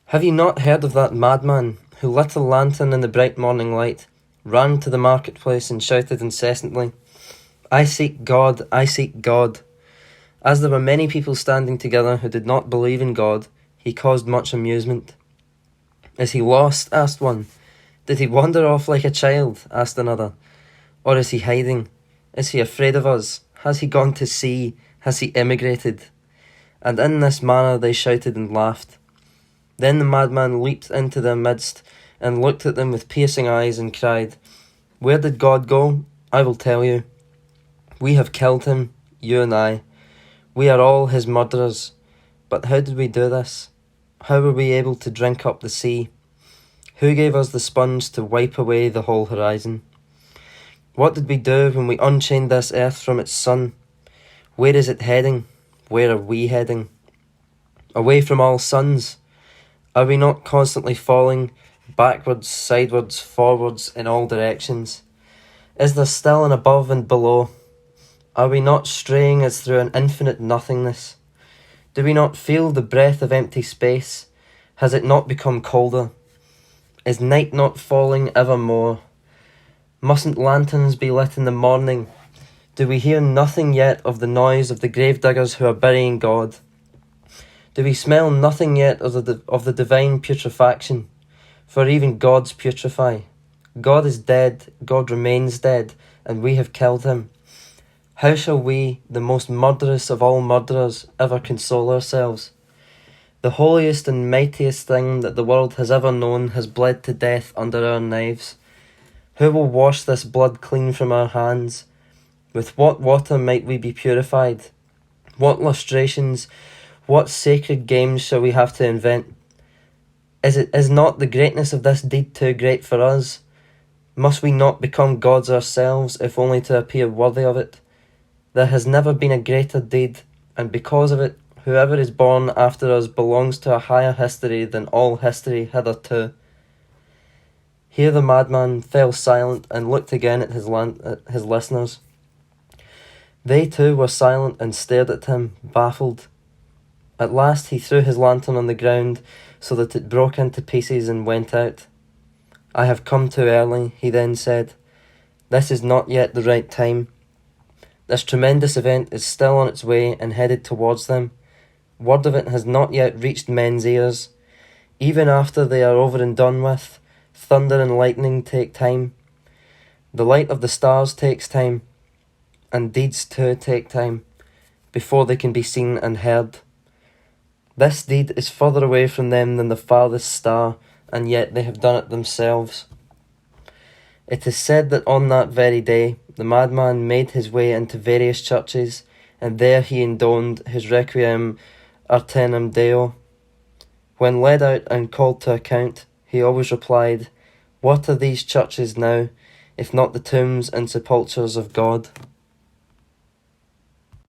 Have you not heard of that madman who lit a lantern in the bright morning light, ran to the marketplace and shouted incessantly, "I seek God, I seek God." As there were many people standing together who did not believe in God, he caused much amusement. "Is he lost?" asked one. "Did he wander off like a child?" asked another. "Or is he hiding? Is he afraid of us? Has he gone to sea? Has he emigrated?" And in this manner they shouted and laughed. Then the madman leaped into their midst and looked at them with piercing eyes and cried, "Where did God go? I will tell you. We have killed him, you and I. We are all his murderers. But how did we do this? How were we able to drink up the sea? Who gave us the sponge to wipe away the whole horizon? What did we do when we unchained this earth from its sun? Where is it heading? Where are we heading? Away from all suns. Are we not constantly falling backwards, sidewards, forwards, in all directions? Is there still an above and below? Are we not straying as through an infinite nothingness? Do we not feel the breath of empty space? Has it not become colder? Is night not falling evermore? Mustn't lanterns be lit in the morning? Do we hear nothing yet of the noise of the gravediggers who are burying God? Do we smell nothing yet of the divine putrefaction? For even gods putrefy. God is dead, God remains dead, and we have killed him. How shall we, the most murderous of all murderers, ever console ourselves? The holiest and mightiest thing that the world has ever known has bled to death under our knives. Who will wash this blood clean from our hands? With what water might we be purified? What lustrations, what sacred games shall we have to invent? Is not the greatness of this deed too great for us? Must we not become gods ourselves, if only to appear worthy of it? There has never been a greater deed, and because of it, whoever is born after us belongs to a higher history than all history hitherto. Here the madman fell silent and looked again at his listeners. They too were silent and stared at him, baffled. At last he threw his lantern on the ground so that it broke into pieces and went out. "I have come too early," he then said. "This is not yet the right time. This tremendous event is still on its way and headed towards them. Word of it has not yet reached men's ears. Even after they are over and done with, thunder and lightning take time. The light of the stars takes time, and deeds too take time, before they can be seen and heard. This deed is further away from them than the farthest star, and yet they have done it themselves." It is said that on that very day, the madman made his way into various churches, and there he intoned his Requiem Artenem Deo. When led out and called to account, he always replied, "What are these churches now, if not the tombs and sepulchres of God?"